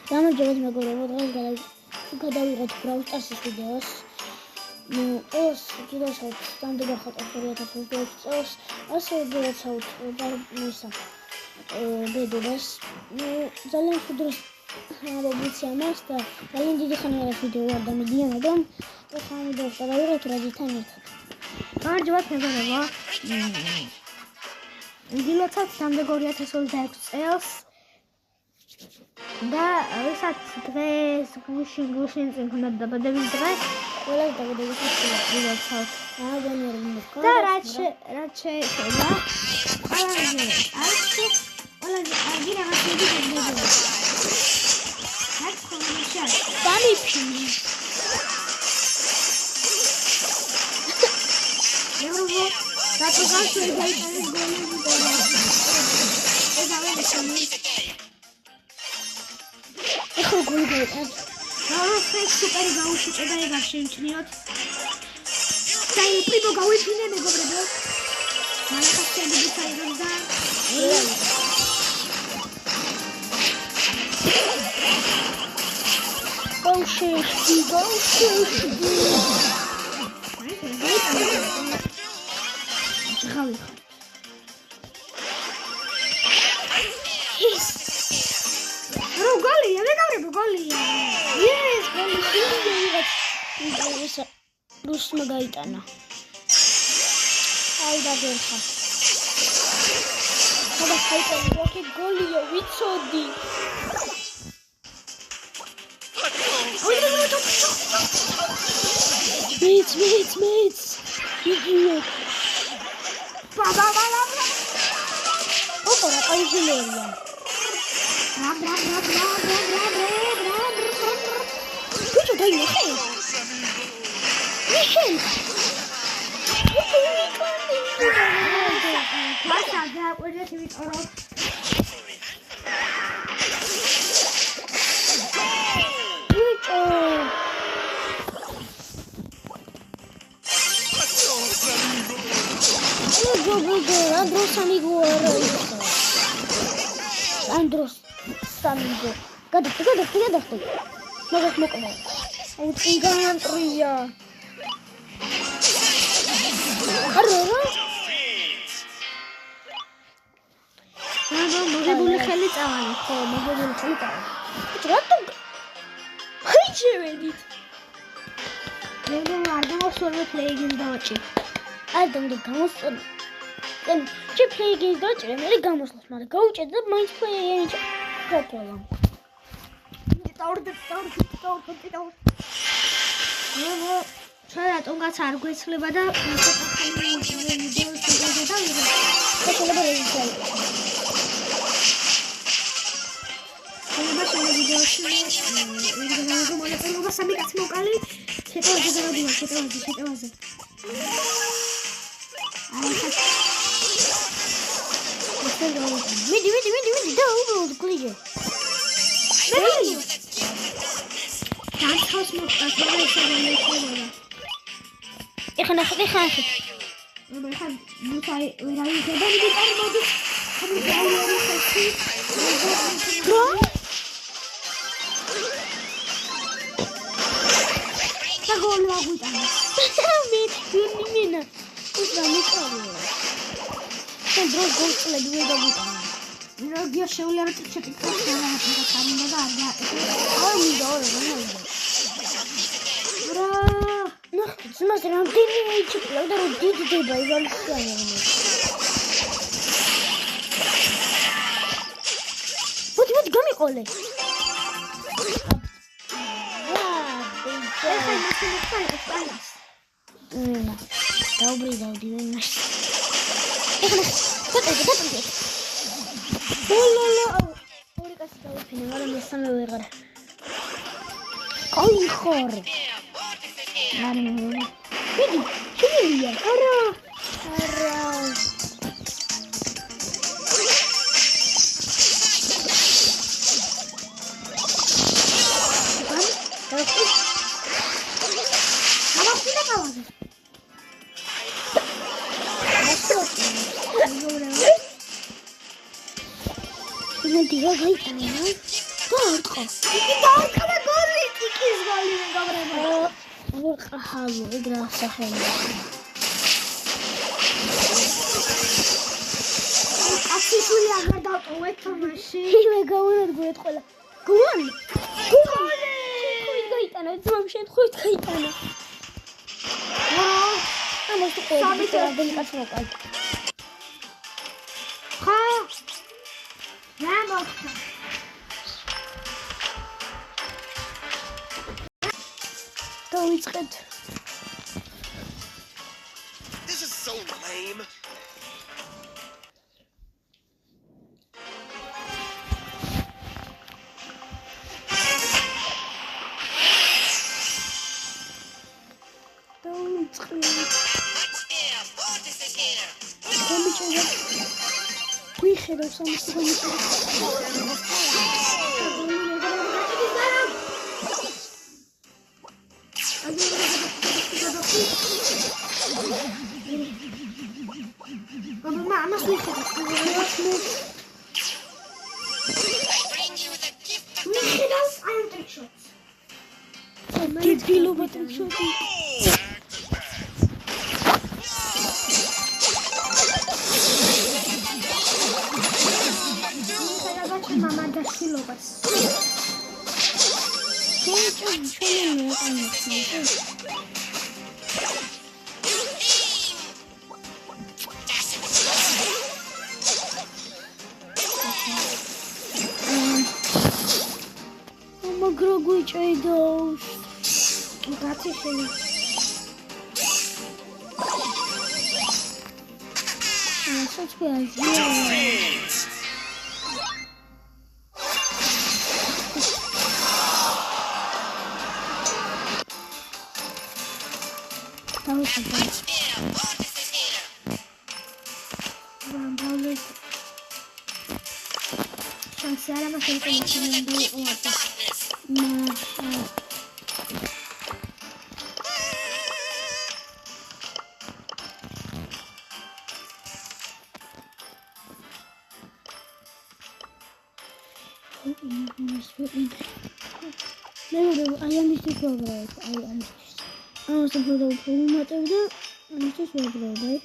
გამარჯობათ მეგობრებო, დღეს გადავიღოთ Brawl Stars-ის ვიდეოს. ეს ვიდეოსაც დამდგარხოთ 2026 წელს, ასევე ვიდეოსაც ბედობას. ძალიან ხუდროს ამბიცია მაქვს და ძალიან დიდი ხანი არის ვიდეო არ დამედიანა და ეს ამ ვიდეოს გადავიღოთ რაზეთან ერთად. გამარჯობათ მეგობრებო. ვიდეოსაც დამდგარხოთ 2026 წელს. და ვისაც დღეს გუშინ წინ ქონდა დაბადების დღე, ყველა დაბადების დღეს და რაც შეეცემა ყველაზე არგი რაღაც მოგიძებდა. რაც ხომიშა დამიფინი. ევროპა დაწოგავს შეიძლება გოლები და ეს არის ეხლა გოლი გაიტანეთ. ეს სუპერი გაუშიტე და ეგ შეიმჩნიოთ. დაი პრიმო გავიფინე მეგობრებო. მალახასები დაიწყდა. გოშეში. ხალი. Golly, მეგობრებო, golly. Yes, golly. ის რუსმა გაიტანა. აი დაგერხა. ხოდა გაიტანა, როკი გოლია, ვიცოდი. მეც. იგივე. ბაბა. ოპა, რა ყაიჟელია. Что ты нахуй? Мишель. Маша, да, уже ты ведь орал. Андрос Самиго. Гадахты. Могут мокнуть. Вот гигантрия. Хорошо. Могу были халить аван. Могу были халить аван. Что там? Хайче ведит. Я думаю, Ардемо сорвет плейгин дочи. Ардемо гамосон. Чи плейгин дочи, მე გამოსლოს, მაგრამ გაუჭედე და მაინც პლეიერი გაკოლა. Დაურდეთ. ჩვენ რატომღაც არ გვეცლება და ვიდეოს შეგეძა და შეიძლება რეჟისორი. შეიძლება ვიდეოში ვიდეო მოლაპარაკება სამი კაცი მოკალი შეტევაზე. მიდი და უბრალოდ გლიჯე. Ganz mokkas მოიხსენებოდა. ეხლა. მე ხან მუცაი ვერავითი და მიდიტარი მოდის. და გოლი აგვიტანა. მინა. უბრალოდ მიყავია. შენ დროს გოლწლები ვერ გაგვიტანა. როგია შეუძლია რომ ჩეკითხოს და თამინდა და არ მინდა რა ძმას რამდენი ეჭვლა და რომ დიდდება იზოლაციაში. მოდი გამიყოლე. ეხლა მოცილებს. დაუბრიდავდი ვენაში. ეხლა გადაგე. ოლოლა. ორი კაცი დავიფინე, მაგრამ მესამე ვეღარ. აი ხარ. მიდი, შევია. არა. Diga gaitana. დაარტყა. იგი დაარტყა და გოლი, ტიკის გოლი მეგობრებო. ვიყავ ეგ რა სახელია. აფიშვილი აღარ დავტოვეთ თამაში. იმე გაუნადგურეთ ყველა. გოლი. გოლი. შენ გაიტანა, ძმამ შენ ხუთ გაიტანა. ამას თუ სამი ყოველი კაცი მოკალ. ხა. რა მოხდა? დავიწყეთ. This is so lame. ვიხედავ სამის გომიჭი. Mama, ამას ვიხედავ. ვიხედავ აი ტრიქშოტს. დებილობა ტრიქშოტი. მამა დაშილობას. ჩვენ მეყანეთ. მაგრამ გვიჭედავს. გაცი შენი. საჭე აზია. Şanslara bakın konuşmanın I understood what I understood. I was supposed to pull my tail. I understood what I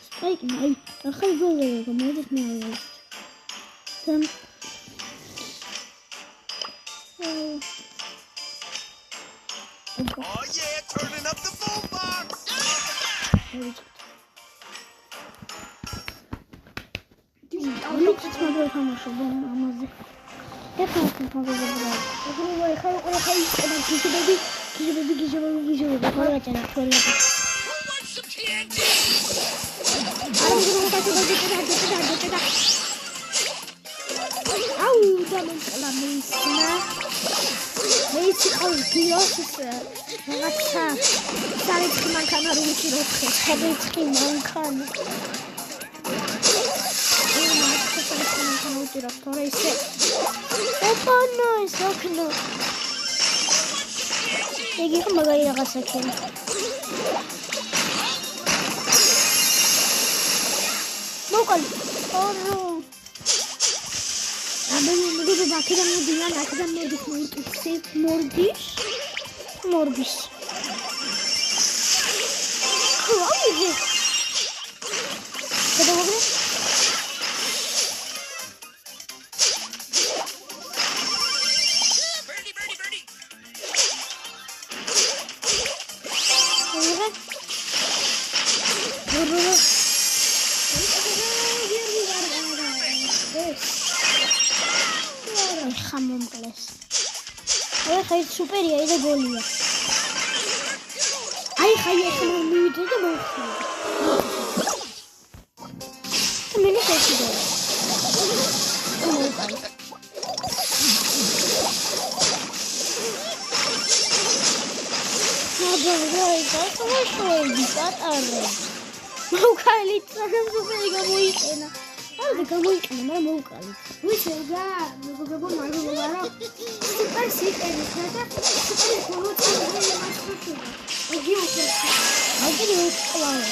Spike night. I can't go there. I'm not just now. Some. Oh yeah, turning up the boombox. It's my little commercial. I'm Definitely probably right. იგი ხომ მაგარი რაღაცა ქენ. მოკალი. ორო. მოგები აქედან მოდიან, აქედან მოდის მოიწვი მორგის. ხოი. გადავაგრე. ხამომკლეს. ხაი სუპერია და გოლია. აი ხაი ახლა მივიდე და მოვხდი. მე შეჭიდე. მოვკალი ტრანს სუპერი გამოიყენა. არ გამოიყენა, მაგრამ მოვკალი. ვიშევდა, მეგობრებო, მაგალითად რა. სუპერ სიკენის და სუპერ ფოლოუს მასწავლე. იგი უკვე. აგილი უკვალა.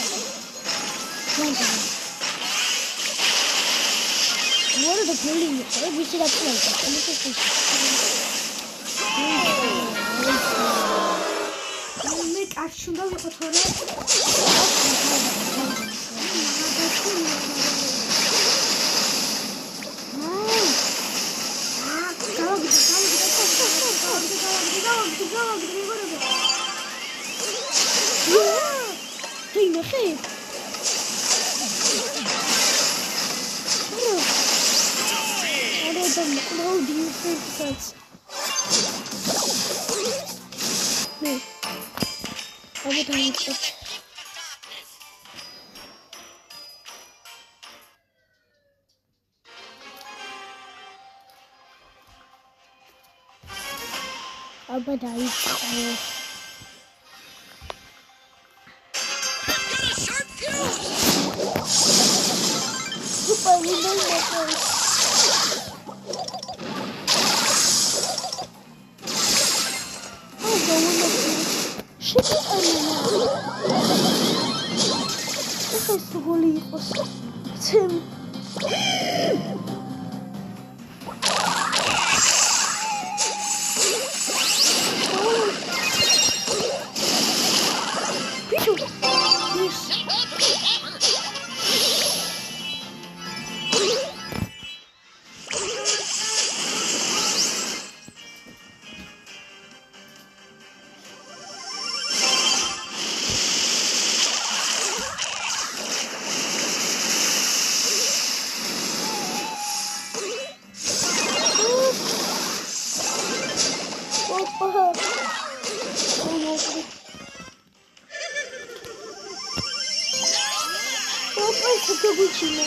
뭐를 더 돌리는 거야? 위치가 틀어있어. მე კარში უნდა ვიყო თორე Hey, me geef. Oh, die is nee. Aber dann ist das. Aber da ist super, wie soll das sein? Shit, das ist so lieb. Tim. Bicho. Cappuccino.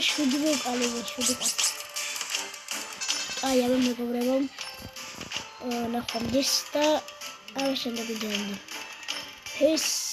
Şurada bir kalıyor, şurada. Ay, ya ben de kovrayım. La fondista. Ahora se lo pillando. Peace.